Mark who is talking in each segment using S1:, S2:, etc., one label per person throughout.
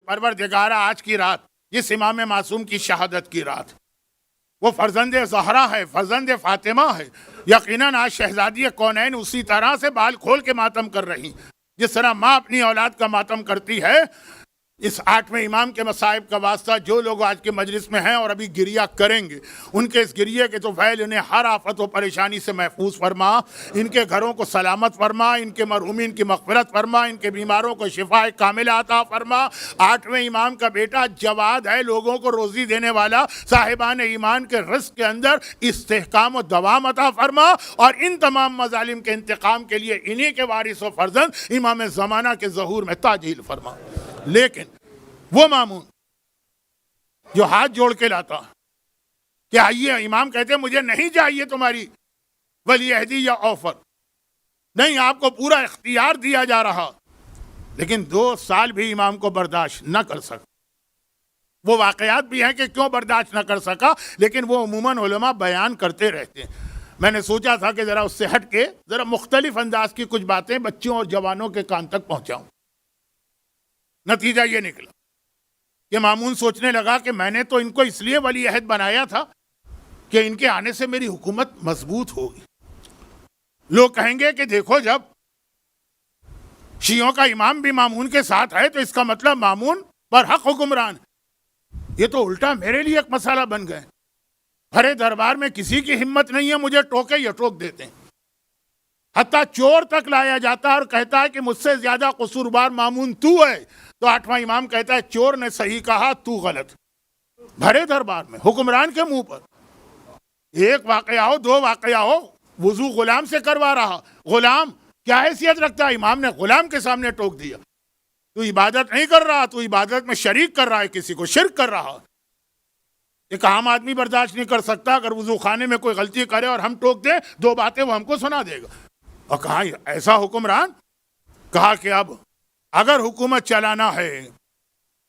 S1: پروردگارہ آج کی رات جس امام معصوم کی شہادت کی رات، وہ فرزند زہرا ہے، فرزند فاطمہ ہے، یقیناً آج شہزادی کونین اسی طرح سے بال کھول کے ماتم کر رہی جس طرح ماں اپنی اولاد کا ماتم کرتی ہے۔ اس 8ویں امام کے مصائب کا واسطہ جو لوگ آج کے مجلس میں ہیں اور ابھی گریہ کریں گے، ان کے اس گریے کے تو فیل انہیں ہر آفت و پریشانی سے محفوظ فرما، ان کے گھروں کو سلامت فرما، ان کے مرحومین کی مغفرت فرما، ان کے بیماروں کو شفاء کاملہ عطا فرما۔ 8ویں امام کا بیٹا جواد ہے، لوگوں کو روزی دینے والا، صاحبان ایمان کے رزق کے اندر استحکام و دوام عطا فرما، اور ان تمام مظالم کے انتقام کے لیے انہی کے وارث و فرزند امام زمانہ کے ظہور میں تعجیل فرما۔ لیکن وہ مامون جو ہاتھ جوڑ کے لاتا کہ آئیے، امام کہتے مجھے نہیں چاہیے تمہاری ولی عہدی یا آفر، نہیں، آپ کو پورا اختیار دیا جا رہا، لیکن 2 سال بھی امام کو برداشت نہ کر سکا۔ وہ واقعات بھی ہیں کہ کیوں برداشت نہ کر سکا، لیکن وہ عموماً علماء بیان کرتے رہتے ہیں۔ میں نے سوچا تھا کہ ذرا اس سے ہٹ کے ذرا مختلف انداز کی کچھ باتیں بچوں اور جوانوں کے کان تک پہنچاؤں۔ نتیجہ یہ نکلا کہ مامون سوچنے لگا کہ میں نے تو ان کو اس لیے ولی عہد بنایا تھا کہ ان کے آنے سے میری حکومت مضبوط ہوگی۔ لوگ کہیں گے کہ دیکھو، جب شیعوں کا امام بھی مامون کے ساتھ ہے تو اس کا مطلب مامون پر حق حکمران۔ یہ تو الٹا میرے لیے ایک مسئلہ بن گئے۔ بھرے دربار میں کسی کی ہمت نہیں ہے مجھے ٹوکے یا ٹوک دیتے ہیں، حتیٰ چور تک لایا جاتا ہے اور کہتا ہے کہ مجھ سے زیادہ قصوروار مامون تو ہے، تو 8واں امام کہتا ہے چور نے صحیح کہا، تو غلط۔ بھرے دربار میں حکمران کے منہ پر ایک واقعہ ہو، 2 واقعہ ہو، وضو غلام سے کروا رہا، غلام کیا حیثیت رکھتا ہے؟ امام نے غلام کے سامنے ٹوک دیا، تو عبادت نہیں کر رہا، تو عبادت میں شریک کر رہا ہے، کسی کو شرک کر رہا۔ ایک عام آدمی برداشت نہیں کر سکتا اگر وضو خانے میں کوئی غلطی کرے اور ہم ٹوک دیں، 2 باتیں وہ ہم کو سنا دے گا۔ اور کہا ایسا حکمران؟ کہا کہ اب اگر حکومت چلانا ہے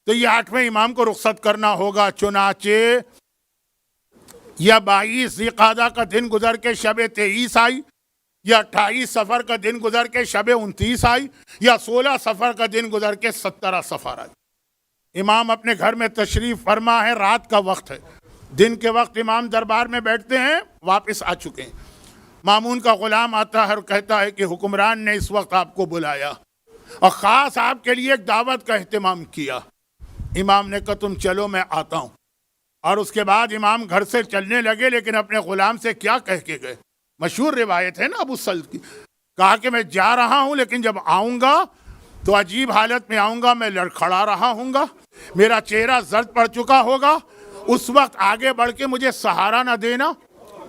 S1: تو یہ 8ویں امام کو رخصت کرنا ہوگا، چنانچہ یا 22 ذی قعدہ کا دن گزر کے شب 23 آئی، یا 28 صفر کا دن گزر کے شب 29 آئی، یا 16 صفر کا دن گزر کے 17 صفر آئی۔ امام اپنے گھر میں تشریف فرما ہے، رات کا وقت ہے، دن کے وقت امام دربار میں بیٹھتے ہیں، واپس آ چکے ہیں۔ مامون کا غلام آتا ہے اور کہتا ہے کہ حکمران نے اس وقت آپ کو بلایا اور خاص آپ کے لیے ایک دعوت کا اہتمام کیا۔ امام نے کہا تم چلو میں آتا ہوں، اور اس کے بعد امام گھر سے چلنے لگے، لیکن اپنے غلام سے کیا کہہ کے گئے؟ مشہور روایت ہے نا ابو سلط کی، کہا کہ میں جا رہا ہوں لیکن جب آؤں گا تو عجیب حالت میں آؤں گا، میں لڑکھڑا رہا ہوں گا، میرا چہرہ زرد پڑ چکا ہوگا، اس وقت آگے بڑھ کے مجھے سہارا نہ دینا،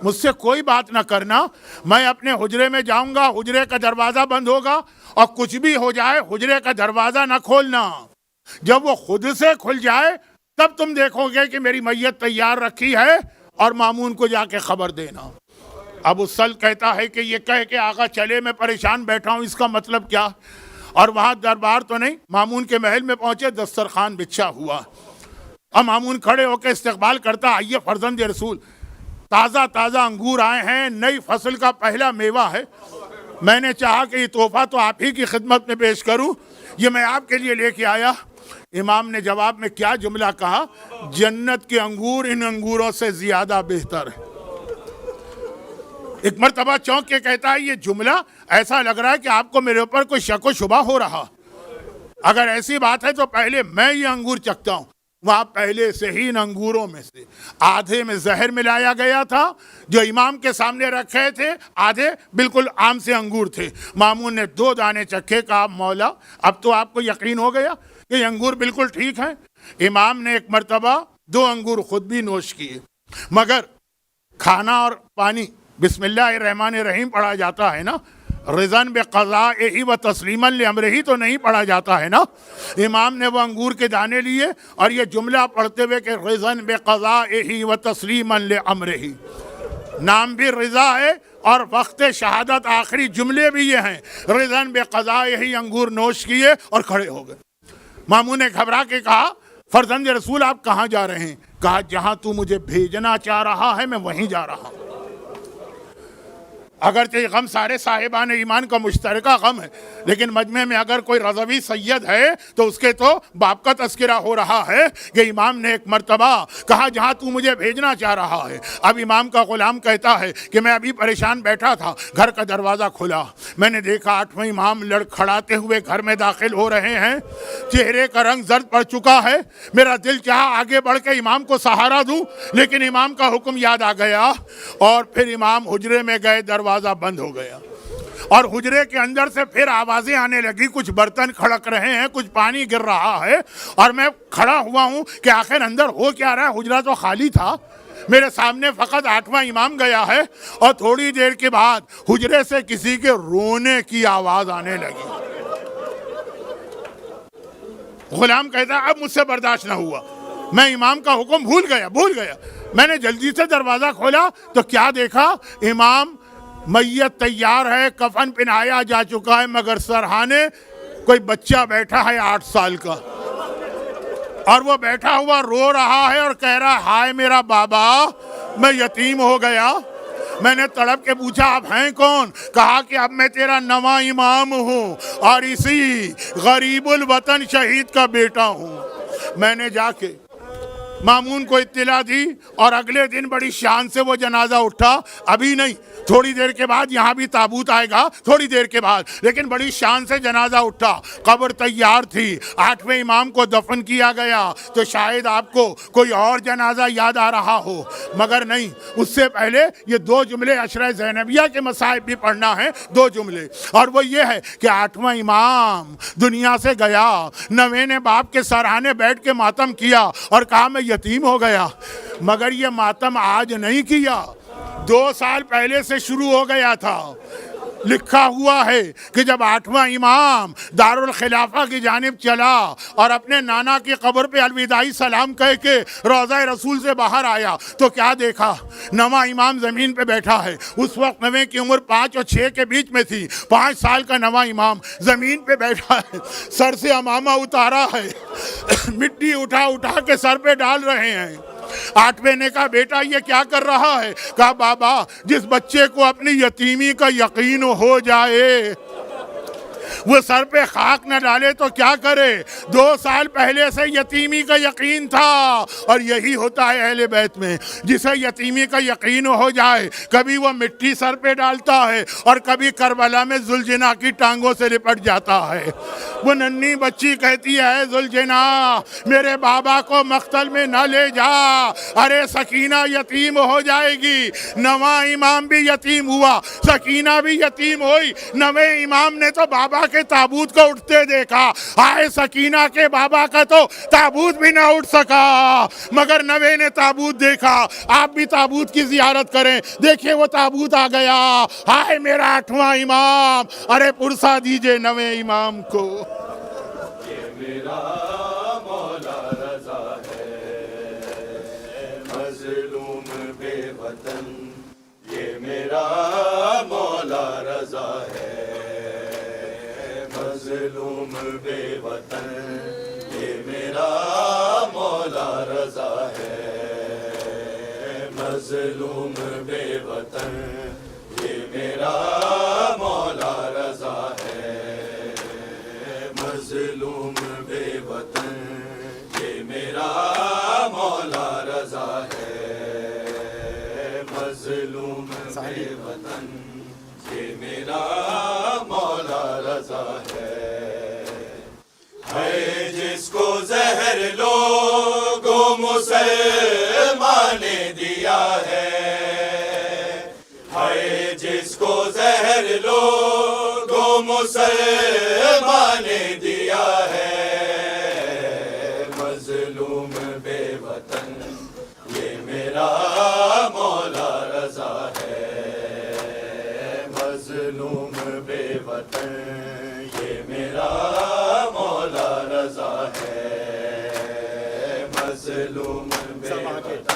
S1: مجھ سے کوئی بات نہ کرنا، میں اپنے حجرے میں جاؤں گا، حجرے کا دروازہ بند ہوگا، اور کچھ بھی ہو جائے حجرے کا دروازہ نہ کھولنا، جب وہ خود سے کھل جائے تب تم دیکھو گے کہ میری میت تیار رکھی ہے، اور مامون کو جا کے خبر دینا۔ ابو سلط کہتا ہے کہ یہ کہہ کے آقا چلے، میں پریشان بیٹھا ہوں، اس کا مطلب کیا؟ اور وہاں دربار تو نہیں، مامون کے محل میں پہنچے، دسترخوان بچھا ہوا، اور مامون کھڑے ہو کے استقبال کرتا، آئیے فرزند رسول، تازہ تازہ انگور آئے ہیں، نئی فصل کا پہلا میوہ ہے، میں نے چاہا کہ یہ تحفہ تو آپ ہی کی خدمت میں پیش کروں، یہ میں آپ کے لیے لے کے آیا۔ امام نے جواب میں کیا جملہ کہا؟ جنت کے انگور ان انگوروں سے زیادہ بہتر ہے۔ ایک مرتبہ چونک کے کہتا ہے یہ جملہ ایسا لگ رہا ہے کہ آپ کو میرے اوپر کوئی شک و شبہ ہو رہا، اگر ایسی بات ہے تو پہلے میں یہ انگور چکھتا ہوں۔ وہاں پہلے سے ہی ان انگوروں میں سے آدھے میں زہر ملایا گیا تھا جو امام کے سامنے رکھے تھے، آدھے بالکل عام سے انگور تھے۔ مامون نے 2 دانے چکھے، کہا مولا اب تو آپ کو یقین ہو گیا کہ یہ انگور بالکل ٹھیک ہیں۔ امام نے ایک مرتبہ 2 انگور خود بھی نوش کیے، مگر کھانا اور پانی بسم اللہ الرحمن الرحیم پڑھا جاتا ہے نا، رضن بقضائہ و تسلیما لامرہ تو نہیں پڑھا جاتا ہے نا۔ امام نے وہ انگور کے دانے لیے اور یہ جملہ پڑھتے ہوئے کہ رضن بقضائہ و تسلیما لامرہ، نام بھی رضا ہے اور وقت شہادت آخری جملے بھی یہ ہیں، رضن بقضائہ، انگور نوش کیے اور کھڑے ہو گئے۔ مامون نے گھبرا کے کہا فرزند رسول آپ کہاں جا رہے ہیں؟ کہا جہاں تو مجھے بھیجنا چاہ رہا ہے میں وہیں جا رہا ہوں۔ اگرچہ یہ غم سارے صاحبان ایمان کا مشترکہ غم ہے، لیکن مجمع میں اگر کوئی رضوی سید ہے تو اس کے تو باپ کا تذکرہ ہو رہا ہے کہ امام نے ایک مرتبہ کہا جہاں تو مجھے بھیجنا چاہ رہا ہے۔ اب امام کا غلام کہتا ہے کہ میں ابھی پریشان بیٹھا تھا، گھر کا دروازہ کھلا، میں نے دیکھا 8ویں امام لڑکھڑاتے ہوئے گھر میں داخل ہو رہے ہیں، چہرے کا رنگ زرد پڑ چکا ہے۔ میرا دل چاہا آگے بڑھ کے امام کو سہارا دوں، لیکن امام کا حکم یاد آ گیا اور پھر امام حجرے میں گئے، دروازہ بند ہو گیا اور حجرے کے اندر سے پھر آوازیں آنے لگی، کچھ برتن کھڑک رہے ہیں، کچھ پانی گر رہا ہے، اور میں کھڑا ہوا ہوں کہ آخر اندر ہو کیا رہا ہے۔ حجرہ تو خالی تھا، میرے سامنے فقط 8واں امام گیا ہے، اور تھوڑی دیر کے بعد حجرے سے کسی کے رونے کی آواز آنے لگی۔ غلام کہتا ہے اب مجھ سے برداشت نہ ہوا، میں امام کا حکم بھول گیا۔ میں نے جلدی سے دروازہ کھولا تو کیا دیکھا، امام میت تیار ہے، کفن پہنایا جا چکا ہے، مگر سرہانے کوئی بچہ بیٹھا ہے 8 سال کا، اور وہ بیٹھا ہوا رو رہا ہے اور کہہ رہا ہے ہائے میرا بابا، میں یتیم ہو گیا۔ میں نے تڑپ کے پوچھا آپ ہیں کون؟ کہا کہ اب میں تیرا نواں امام ہوں اور اسی غریب الوطن شہید کا بیٹا ہوں۔ میں نے جا کے مامون کو اطلاع دی اور اگلے دن بڑی شان سے وہ جنازہ اٹھا، ابھی نہیں، تھوڑی دیر کے بعد یہاں بھی تابوت آئے گا، تھوڑی دیر کے بعد، لیکن بڑی شان سے جنازہ اٹھا، قبر تیار تھی، 8ویں امام کو دفن کیا گیا، تو شاید آپ کو کوئی اور جنازہ یاد آ رہا ہو، مگر نہیں، اس سے پہلے یہ 2 جملے عشرہ زینبیہ کے مصائب بھی پڑھنا ہے، 2 جملے، اور وہ یہ ہے کہ 8واں امام دنیا سے گیا، 9ویں نے باپ کے سرہانے بیٹھ کے ماتم کیا اور کہا میں یتیم ہو گیا، مگر یہ ماتم آج نہیں کیا، 2 سال پہلے سے شروع ہو گیا تھا۔ لکھا ہوا ہے کہ جب 8واں امام دارالخلافہ کی جانب چلا اور اپنے نانا کی قبر پہ الوداعی سلام کہہ کے روضہ رسول سے باہر آیا تو کیا دیکھا، 9واں امام زمین پہ بیٹھا ہے، اس وقت 9ویں کی عمر 5 اور 6 کے بیچ میں تھی، 5 سال کا 9واں امام زمین پہ بیٹھا ہے، سر سے عمامہ اتارا ہے، مٹی اٹھا کے سر پہ ڈال رہے ہیں۔ 8ویں نے کہا بیٹا یہ کیا کر رہا ہے؟ کہا بابا جس بچے کو اپنی یتیمی کا یقین ہو جائے وہ سر پہ خاک نہ ڈالے تو کیا کرے؟ 2 سال پہلے سے یتیمی کا یقین تھا، اور یہی ہوتا ہے اہل بیت میں، جسے یتیمی کا یقین ہو جائے کبھی وہ مٹی سر پہ ڈالتا ہے اور کبھی کربلا میں ذوالجناح کی ٹانگوں سے لپٹ جاتا ہے۔ وہ ننھی بچی کہتی ہے ذوالجناح میرے بابا کو مقتل میں نہ لے جا، ارے سکینہ یتیم ہو جائے گی۔ 9واں امام بھی یتیم ہوا، سکینہ بھی یتیم ہوئی، 9ویں امام نے تو بابا کے تابوت کو اٹھتے دیکھا، آئے سکینہ کے بابا کا تو تابوت بھی نہ اٹھ سکا، مگر 9ویں نے تابوت دیکھا۔ آپ بھی تابوت کی زیارت کریں، دیکھیں وہ تابوت آ گیا، آئے میرا 8واں امام، ارے پرسا دیجئے 9ویں امام کو۔
S2: یہ میرا مولا رضا ہے مظلوم بے وطن، یہ میرا مولا رضا ہے مظلوم بے وطن، یہ میرا مولا رضا ہے مظلوم بے وطن، یہ میرا مولا رضا ہے مظلوم بے وطن، یہ میرا مولا رضا ہے مظلوم بے وطن، یہ میرا مولا رضا ہے جس کو زہر لوگوں مسلمان نے دیا ہے جس کو زہر لوگوں مسلمان نے دیا ہے مظلوم بے وطن، یہ میرا مولا رضا ہے مظلوم بے وطن، یہ میرا مولا رضا ہے مظلوم بے وطن۔